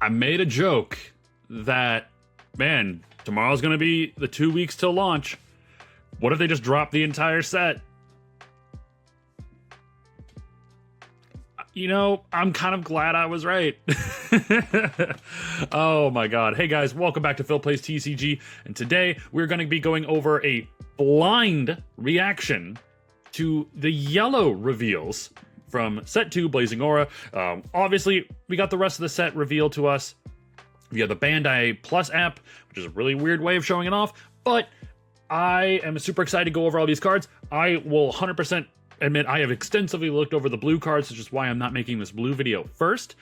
I made a joke that, man, tomorrow's going to be the 2 weeks till launch. What if they just drop the entire set? You know, I'm kind of glad I was right. Oh my god. Hey guys, welcome back to Phil Plays TCG, and today we're going to be going over a blind reaction to the yellow reveals from Set 2 Blazing Aura. Obviously, we got the rest of the set revealed to us via the Bandai Plus app, which is a really weird way of showing it off, but I am super excited to go over all these cards. I will 100% admit I have extensively looked over the blue cards, which is why I'm not making this blue video first,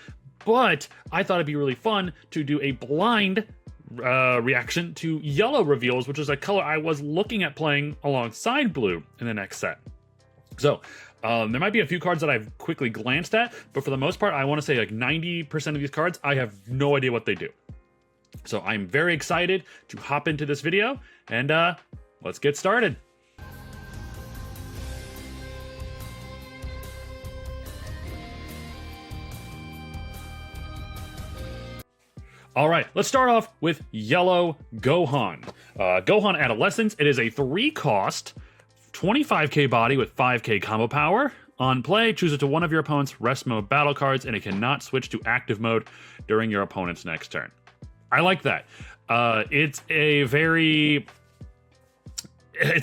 but I thought it'd be really fun to do a blind reaction to yellow reveals, which is a color I was looking at playing alongside blue in the next set. So there might be a few cards that I've quickly glanced at, but for the most part, I want to say like 90% of these cards, I have no idea what they do. So I'm very excited to hop into this video, and let's get started. All right, let's start off with Yellow Gohan. Gohan Adolescence, it is a 3-cost, 25k body with 5k combo power. On play, choose it to one of your opponent's rest mode battle cards, and it cannot switch to active mode during your opponent's next turn. I like that. It's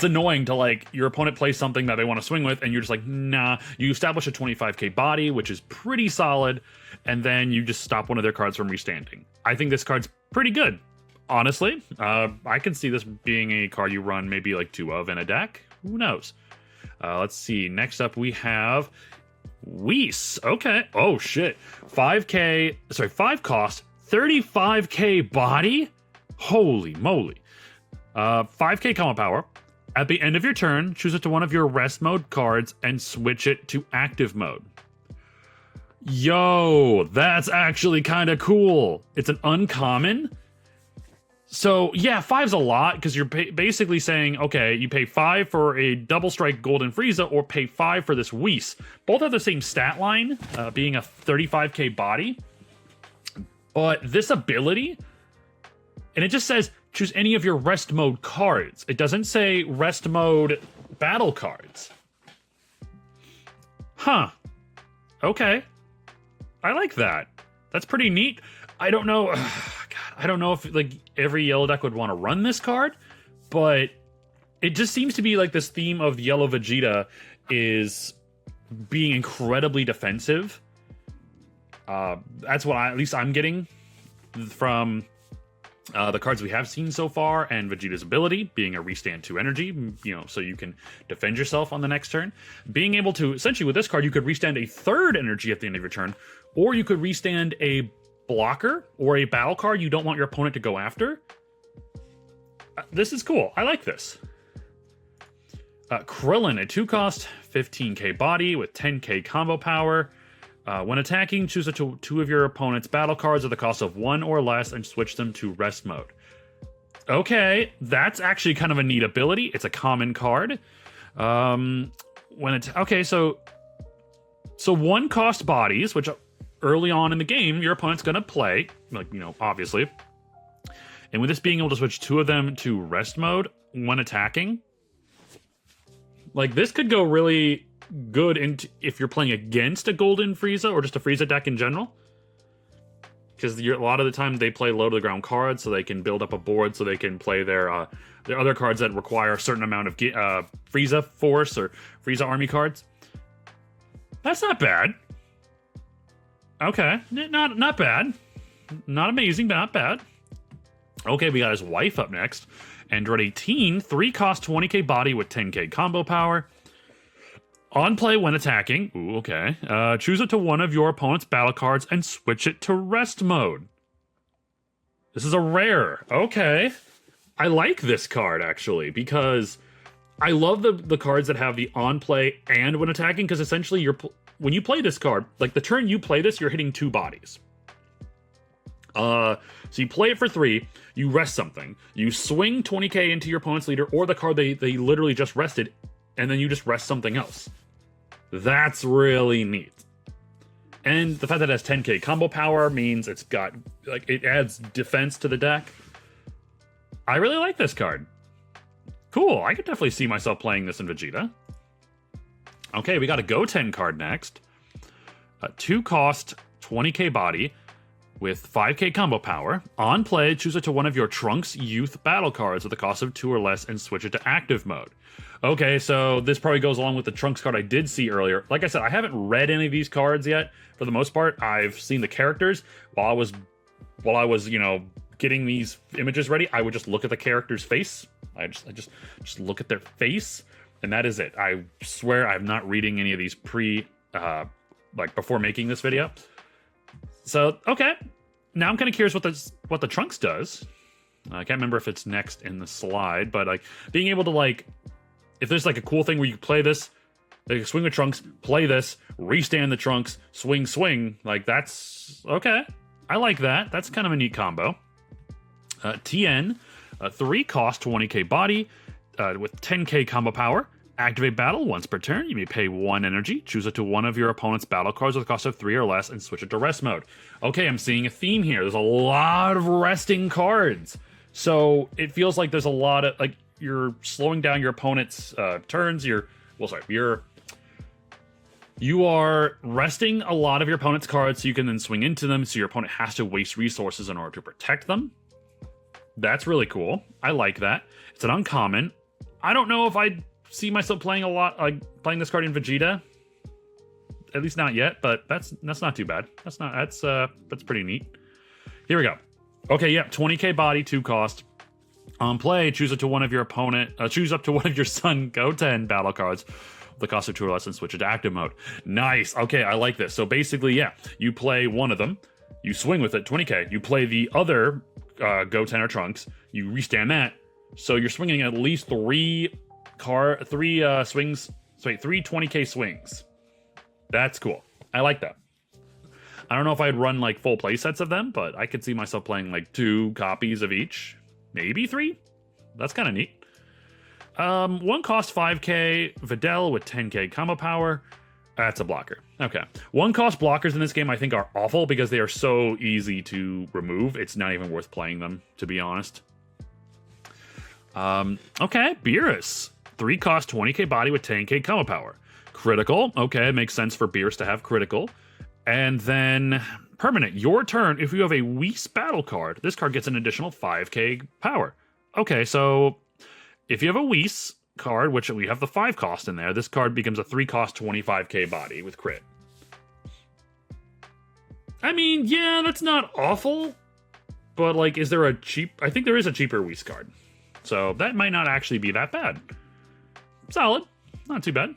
annoying to, like, your opponent plays something that they want to swing with, and you're just like, nah. You establish a 25k body, which is pretty solid, and then you just stop one of their cards from restanding. I think this card's pretty good, honestly. I can see this being a card you run maybe like 2 of in a deck. Who knows? Let's see. Next up, we have Whis. Okay. Oh, shit. 5 cost, 35k body? Holy moly. 5k combo power. At the end of your turn, choose it to one of your rest mode cards and switch it to active mode. Yo, that's actually kind of cool. It's an uncommon. So yeah, 5's a lot because you're basically saying, okay, you pay 5 for a double strike Golden Frieza or pay 5 for this Whis. Both have the same stat line, being a 35k body. But this ability, and it just says choose any of your rest mode cards. It doesn't say rest mode battle cards. Huh. Okay. I like that. That's pretty neat. I don't know. God, I don't know if like every yellow deck would want to run this card, but it just seems to be like this theme of yellow Vegeta is being incredibly defensive. That's what at least I'm getting from the cards we have seen so far, and Vegeta's ability being a restand 2 energy, you know, so you can defend yourself on the next turn. Being able to, essentially with this card, you could restand a 3rd energy at the end of your turn, or you could restand a blocker or a battle card you don't want your opponent to go after. This is cool. I like this. Krillin, a 2-cost, 15k body with 10k combo power. When attacking, choose it to 2 of your opponent's battle cards at the cost of 1 or less and switch them to rest mode. Okay, that's actually kind of a neat ability. It's a common card. Okay, so 1-cost bodies, which early on in the game your opponent's gonna play, like, you know, obviously. And with this being able to switch 2 of them to rest mode when attacking, like, this could go really good into if you're playing against a Golden Frieza or just a Frieza deck in general, because a lot of the time they play low to the ground cards, so they can build up a board so they can play their other cards that require a certain amount of Frieza Force or Frieza Army cards. That's not bad. Okay, not bad, not amazing, but not bad. Okay, we got his wife up next. Android 18, 3-cost, 20k body with 10k combo power. On play when attacking, ooh, okay, choose it to one of your opponent's battle cards and switch it to rest mode. This is a rare. Okay. I like this card, actually, because I love the cards that have the on play and when attacking, because essentially when you play this card, like the turn you play this, you're hitting 2 bodies. So you play it for 3, you rest something, you swing 20k into your opponent's leader or the card they literally just rested, and then you just rest something else. That's really neat. And the fact that it has 10k combo power means it's got, like, it adds defense to the deck. I really like this card. Cool, I could definitely see myself playing this in Vegeta. Okay, we got a Goten card next. 2 cost, 20k body, with 5k combo power. On play, choose it to one of your Trunks Youth battle cards with a cost of 2 or less and switch it to active mode. Okay, so this probably goes along with the Trunks card I did see earlier. Like I said, I haven't read any of these cards yet. For the most part, I've seen the characters. While I was, you know, getting these images ready, I would just look at the character's face. I just look at their face, and that is it. I swear I'm not reading any of these before making this video. So, okay. Now I'm kind of curious what the Trunks does. I can't remember if it's next in the slide, but like being able to, like, if there's like a cool thing where you play this, like swing with Trunks, play this, restand the Trunks, swing, like that's okay. I like that. That's kind of a neat combo. TN, 3 cost, 20k body, with 10k combo power. Activate battle once per turn. You may pay 1 energy. Choose it to one of your opponent's battle cards with a cost of 3 or less and switch it to rest mode. Okay, I'm seeing a theme here. There's a lot of resting cards. So it feels like there's a lot of, like, you're slowing down your opponent's turns. You are resting a lot of your opponent's cards so you can then swing into them, so your opponent has to waste resources in order to protect them. That's really cool. I like that. It's an uncommon. I don't know if I'd see myself playing playing this card in Vegeta. At least not yet, but that's not too bad. That's pretty neat. Here we go. Okay, yeah, 20k body, 2 cost. On play, choose up to one of your Son Goten battle cards with the cost of 2 or less and switch it to active mode. Nice. Okay, I like this. So basically, yeah, you play one of them, you swing with it, 20k. You play the other Goten or Trunks, you restand that. So you're swinging at least 3 20k swings. That's cool. I like that. I don't know if I'd run like full play sets of them, but I could see myself playing like 2 copies of each. Maybe 3? That's kind of neat. 1 cost 5k Videl with 10k combo power. That's a blocker. Okay. 1 cost blockers in this game I think are awful because they are so easy to remove. It's not even worth playing them, to be honest. Okay, Beerus. 3 cost 20k body with 10k combo power. Critical. Okay, it makes sense for Beerus to have critical. And then permanent. Your turn, if you have a Whis battle card, this card gets an additional 5k power. Okay, so if you have a Whis card, which we have the 5 cost in there, this card becomes a 3 cost 25k body with crit. I mean, yeah, that's not awful. But like, is there a cheap... I think there is a cheaper Whis card. So that might not actually be that bad. Solid. Not too bad.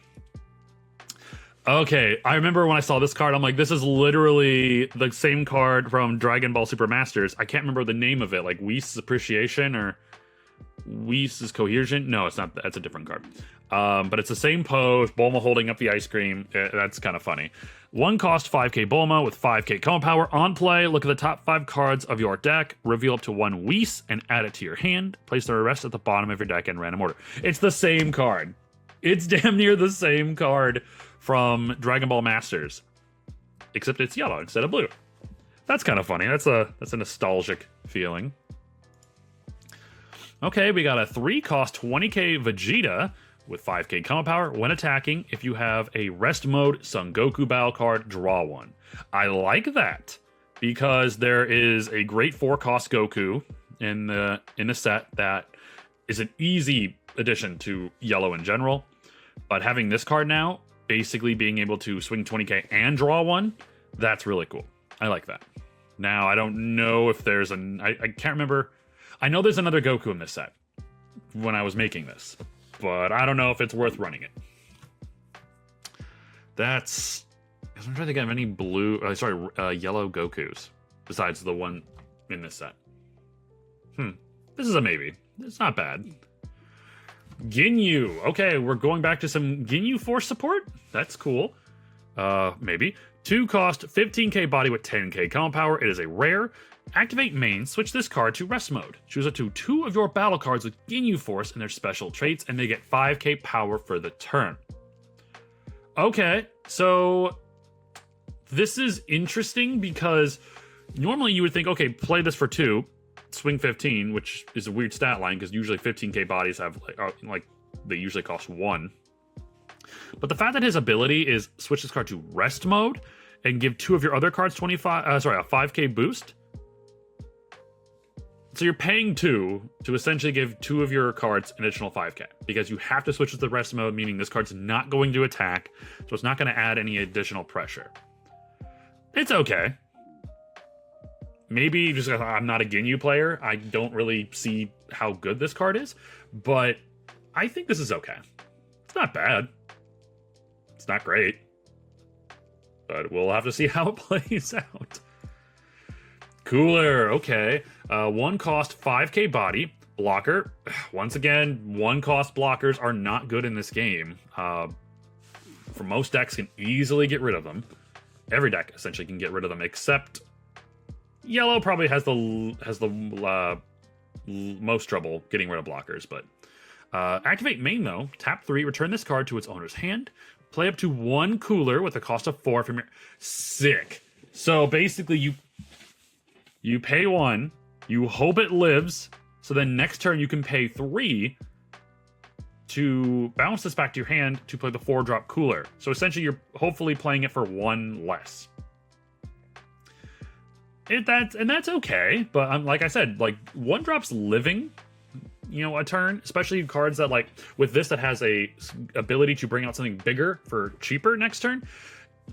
Okay, I remember when I saw this card, I'm like, this is literally the same card from Dragon Ball Super Masters. I can't remember the name of it, like Whis Appreciation or Whis Cohesion. No, it's not. That's a different card. But it's the same pose, Bulma holding up the ice cream. That's kind of funny. 1 cost 5k Bulma with 5k combo power. On play, look at the top 5 cards of your deck, reveal up to 1 Whis, and add it to your hand. Place the rest at the bottom of your deck in random order. It's the same card. It's damn near the same card from Dragon Ball Masters, except it's yellow instead of blue. That's kind of funny. That's a nostalgic feeling. Okay, we got a 3 cost 20k Vegeta with 5k combo power. When attacking, if you have a rest mode Son Goku battle card, draw 1. I like that because there is a great 4 cost Goku in the set that is an easy addition to yellow in general. But having this card now, basically being able to swing 20k and draw 1, that's really cool. I like that. Now, I don't know if there's I can't remember. I know there's another Goku in this set when I was making this, but I don't know if it's worth running it. That's... I'm trying to think of any yellow Gokus besides the one in this set. This is a maybe. It's not bad. Ginyu. Okay, we're going back to some Ginu Force support. That's cool. Maybe. 2 cost, 15k body with 10k combo power. It is a rare. Activate main, switch this card to rest mode. Choose it to 2 of your battle cards with Ginu Force and their special traits, and they get 5k power for the turn. Okay, so This is interesting because normally you would think, okay, play this for 2, swing 15, which is a weird stat line because usually 15k bodies have like they usually cost 1. But the fact that his ability is switch this card to rest mode and give 2 of your other cards a 5k boost. So you're paying 2 to essentially give 2 of your cards an additional 5k because you have to switch to the rest mode, meaning this card's not going to attack, so it's not going to add any additional pressure. It's okay. Maybe just I'm not a Ginyu player. I don't really see how good this card is, but I think this is okay. It's not bad. It's not great. But we'll have to see how it plays out. Cooler, okay. 1 cost, 5k body. Blocker. Once again, 1 cost blockers are not good in this game. For most decks can easily get rid of them. Every deck essentially can get rid of them, except yellow probably has the most trouble getting rid of blockers. But activate main though. Tap 3, return this card to its owner's hand. Play up to 1 cooler with a cost of 4 from your... Sick. So basically you pay 1, you hope it lives, so then next turn you can pay 3 to bounce this back to your hand to play the 4-drop cooler. So essentially you're hopefully playing it for 1 less. And that's okay, but like I said, like 1-drop's living, a turn, especially cards that like with this that has a ability to bring out something bigger for cheaper next turn.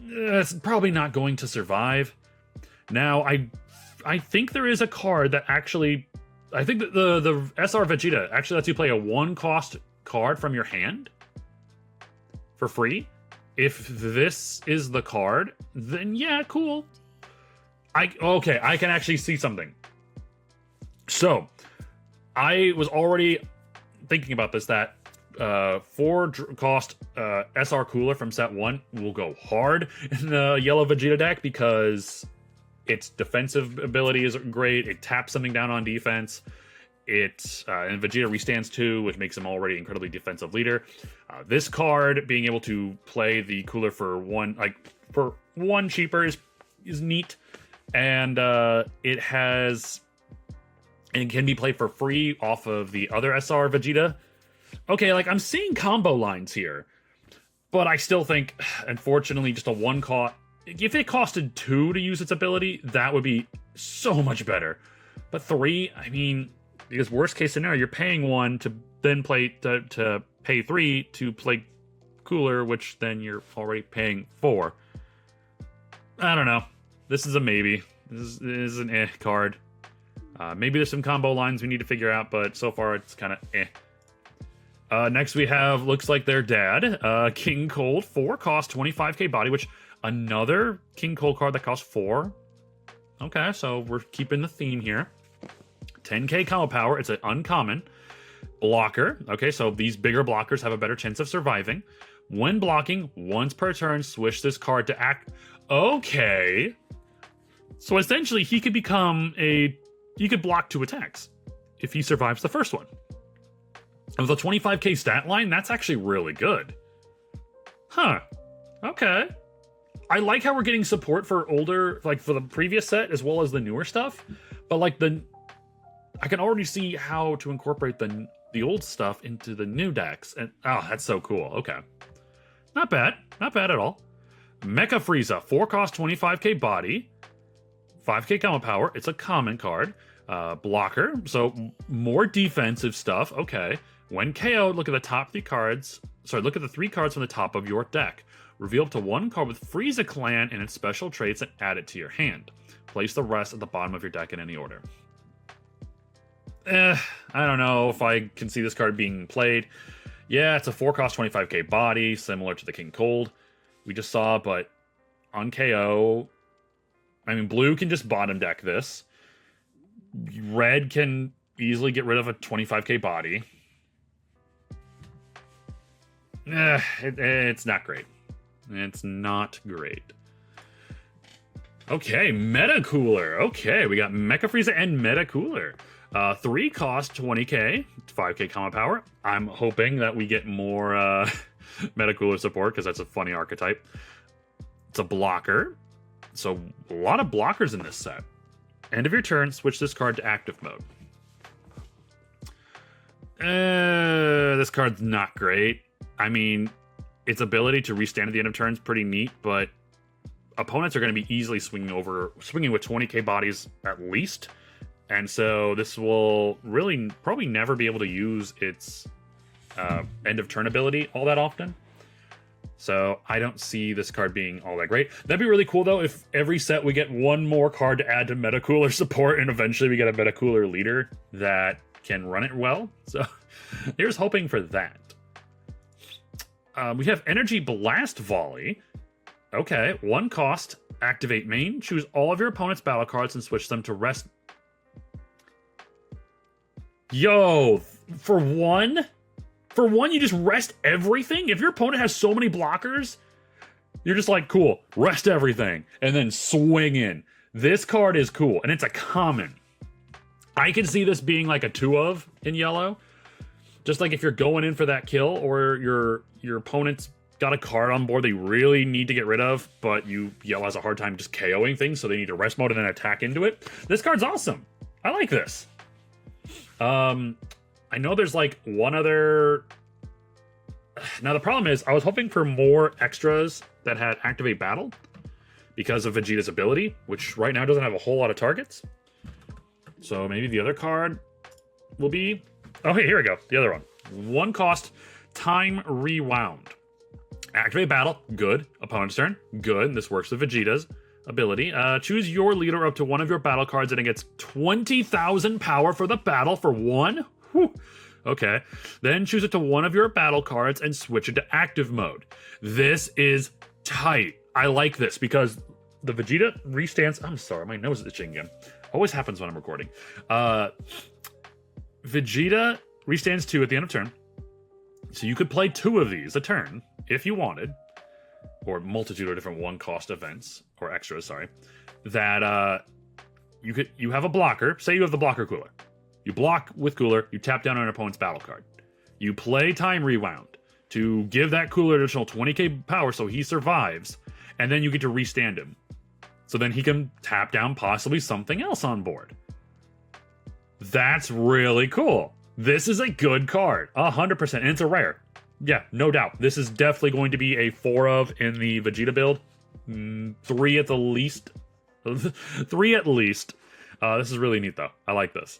It's probably not going to survive. Now I think there is a card that actually, I think that the SR Vegeta actually lets you play a 1-cost card from your hand for free. If this is the card, then yeah, cool. I can actually see something. So, I was already thinking about this, that 4-cost SR Cooler from set 1 will go hard in the yellow Vegeta deck because its defensive ability is great. It taps something down on defense. And Vegeta restands 2, which makes him already incredibly defensive leader. This card being able to play the cooler for 1 cheaper is neat, and it can be played for free off of the other SR Vegeta. Okay, like I'm seeing combo lines here, but I still think, unfortunately, just a 1 cost. If it costed 2 to use its ability, that would be so much better. But 3, I mean, because worst case scenario, you're paying 1 to then play to pay 3 to play cooler, which then you're already paying 4. I don't know. This is a maybe. This is an card. Maybe there's some combo lines we need to figure out, but so far it's kind of Next we have, looks like their dad, King Cold, 4 cost, 25k body, which another King Cold card that costs 4. Okay, so we're keeping the theme here. 10k combo power, it's an uncommon. Blocker, okay, so these bigger blockers have a better chance of surviving. When blocking, once per turn, switch this card to act. Okay. So essentially, he could block 2 attacks if he survives the first one. With a 25k stat line, that's actually really good. Huh. Okay. I like how we're getting support for older, like for the previous set as well as the newer stuff. But like I can already see how to incorporate the old stuff into the new decks. And oh, that's so cool. Okay. Not bad. Not bad at all. Mecha Frieza, 4 cost, 25k body. 5k combo power. It's a common card. Blocker, so more defensive stuff. Okay. When KO'd, look at the top 3 cards. Sorry, look at the 3 cards from the top of your deck. Reveal up to 1 card with Frieza Clan and its special traits and add it to your hand. Place the rest at the bottom of your deck in any order. I don't know if I can see this card being played. Yeah, it's a 4 cost 25k body, similar to the King Cold we just saw, but on KO, I mean, blue can just bottom deck this. Red can easily get rid of a 25k body. It's not great. It's not great. Okay, Meta Cooler. Okay, we got Mecha Frieza and Meta Cooler. 3 cost 20k, 5k combo power. I'm hoping that we get more Meta Cooler support because that's a funny archetype. It's a blocker. So a lot of blockers in this set. End of your turn, switch this card to active mode. This card's not great. I mean, its ability to restand at the end of turn is pretty neat, but opponents are going to be easily swinging with 20k bodies at least. And so this will really probably never be able to use its end of turn ability all that often. So I don't see this card being all that great. That'd be really cool, though, if every set we get one more card to add to Metacooler support, and eventually we get a Metacooler leader that can run it well. So here's hoping for that. We have Energy Blast Volley. Okay, 1 cost, activate main, choose all of your opponent's battle cards and switch them to rest. Yo, for one? For one, you just rest everything? If your opponent has so many blockers, you're just like, cool, rest everything, and then swing in. This card is cool, and it's a common. I can see this being like a 2-of in yellow. Just like if you're going in for that kill, or your opponent's got a card on board they really need to get rid of, but yellow has a hard time just KOing things, so they need to rest mode and then attack into it. This card's awesome. I like this. I know there's like one other... Now the problem is, I was hoping for more extras that had Activate Battle because of Vegeta's ability, which right now doesn't have a whole lot of targets. So maybe the other card will be... Oh, hey, here we go. The other one. 1 cost, Time Rewound. Activate Battle, good. Opponent's turn, good. This works with Vegeta's ability. Choose your leader up to one of your battle cards and it gets 20,000 power for the battle for 1. Whew. Okay. Then choose it to one of your battle cards and switch it to active mode. This is tight. I like this because the Vegeta restands... I'm sorry, my nose is itching again. Always happens when I'm recording. Vegeta restands 2 at the end of turn. So you could play 2 of these a turn if you wanted, or a multitude of different 1-cost events or extras, sorry. That you have a blocker. Say you have the blocker Cooler. You block with Cooler, you tap down on an opponent's battle card. You play Time Rewound to give that Cooler additional 20k power so he survives, and then you get to restand him. So then he can tap down possibly something else on board. That's really cool. This is a good card, 100%, and it's a rare. Yeah, no doubt. This is definitely going to be a 4-of in the Vegeta build. 3 at the least. 3 at least. This is really neat, though. I like this.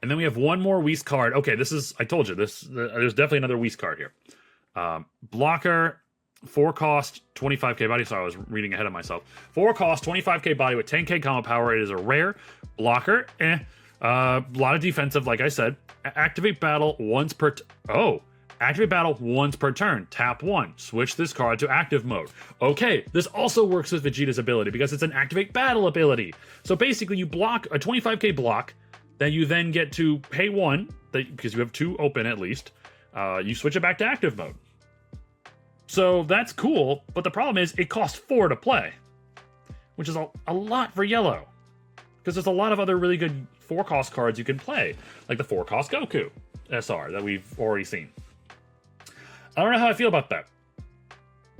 And then we have one more Whis card. Okay, this is... I told you, there's definitely another Whis card here. Blocker, 4 cost, 25k body. Sorry, I was reading ahead of myself. 4 cost, 25k body with 10k combo power. It is a rare. Blocker, a lot of defensive, like I said. Activate battle once per... Activate battle once per turn. Tap 1. Switch this card to active mode. Okay, this also works with Vegeta's ability because it's an activate battle ability. So basically, you block a 25k block, then you then get to pay 1, because you have 2 open at least. You switch it back to active mode. So that's cool, but the problem is it costs 4 to play, which is a lot for yellow. Because there's a lot of other really good 4-cost cards you can play, like the 4-cost Goku SR that we've already seen. I don't know how I feel about that.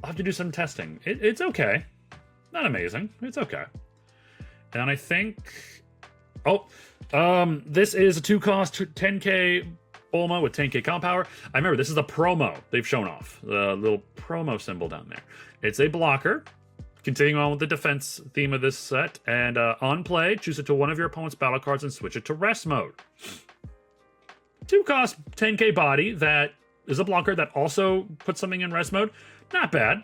I'll have to do some testing. It's okay. Not amazing. It's okay. And I think... this is a 2-cost 10k Bulma with 10k comp power. I remember, this is a promo they've shown off. The little promo symbol down there. It's a blocker. Continuing on with the defense theme of this set. And on play, choose it to one of your opponent's battle cards and switch it to rest mode. 2-cost 10k body that is a blocker that also puts something in rest mode. Not bad.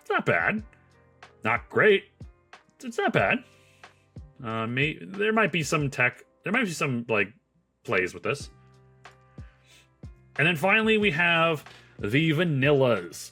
It's not bad. Not great. It's not bad. There might be some tech. There might be some, like, plays with this. And then finally, we have the vanillas.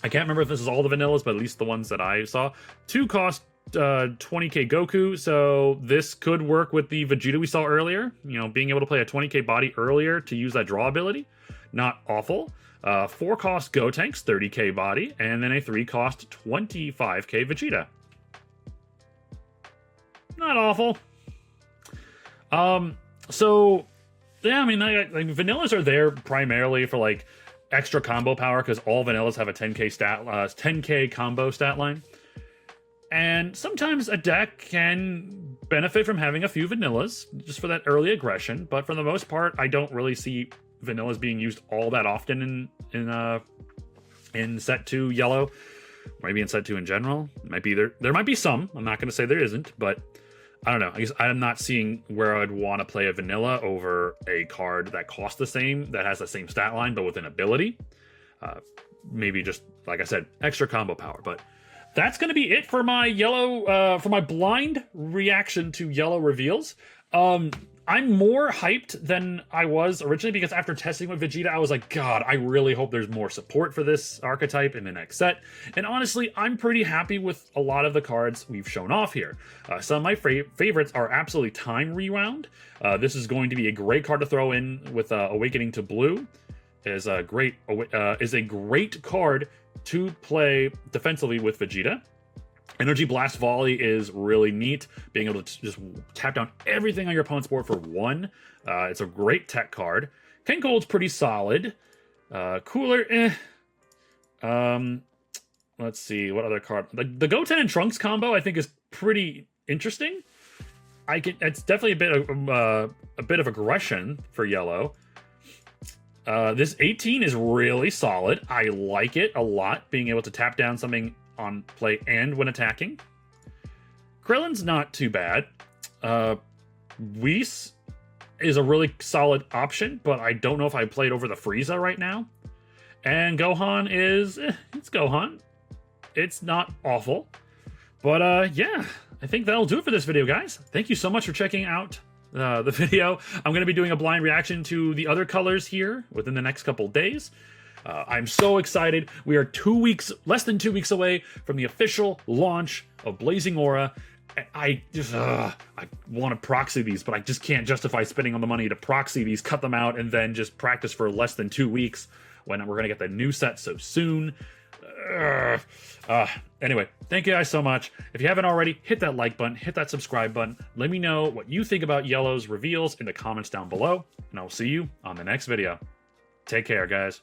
I can't remember if this is all the vanillas, but at least the ones that I saw. 2-cost 20k Goku, so this could work with the Vegeta we saw earlier. You know, being able to play a 20k body earlier to use that draw ability. Not awful. 4-cost Gotenks, 30k body, and then a 3-cost 25k Vegeta. Not awful. So, yeah, I mean, like vanillas are there primarily for, like, extra combo power, because all vanillas have a 10k combo stat line. And sometimes a deck can benefit from having a few vanillas, just for that early aggression. But for the most part, I don't really see vanillas being used all that often in set 2 yellow. Maybe in set 2 in general. Might be there might be some. I'm not going to say there isn't, but I don't know. I guess I'm not seeing where I'd want to play a vanilla over a card that costs the same, that has the same stat line, but with an ability. Maybe just, like I said, extra combo power. But that's going to be it for my yellow, for my blind reaction to yellow reveals. I'm more hyped than I was originally because after testing with Vegeta, I was like, God, I really hope there's more support for this archetype in the next set. And honestly, I'm pretty happy with a lot of the cards we've shown off here. Some of my favorites are absolutely Time Rewound. This is going to be a great card to throw in with Awakening to Blue. Is a great card to play defensively with Vegeta. Energy Blast Volley is really neat, being able to just tap down everything on your opponent's board for 1. It's a great tech card. Ken Cold's pretty solid. Cooler, let's see, what other card? The Goten and Trunks combo, I think, is pretty interesting. It's definitely a bit of aggression for yellow. This 18 is really solid. I like it a lot, being able to tap down something on play and when attacking. Krillin's not too bad. Whis is a really solid option, but I don't know if I played over the Frieza right now. And Gohan is, it's Gohan. It's not awful. But yeah, I think that'll do it for this video, guys. Thank you so much for checking out the video. I'm going to be doing a blind reaction to the other colors here within the next couple days. I'm so excited. We are less than 2 weeks away from the official launch of Blazing Aura. I want to proxy these, but I just can't justify spending all the money to proxy these, cut them out, and then just practice for less than 2 weeks when we're going to get the new set so soon. Anyway, thank you guys so much. If you haven't already, hit that like button, hit that subscribe button. Let me know what you think about Yellow's reveals in the comments down below, and I'll see you on the next video. Take care, guys.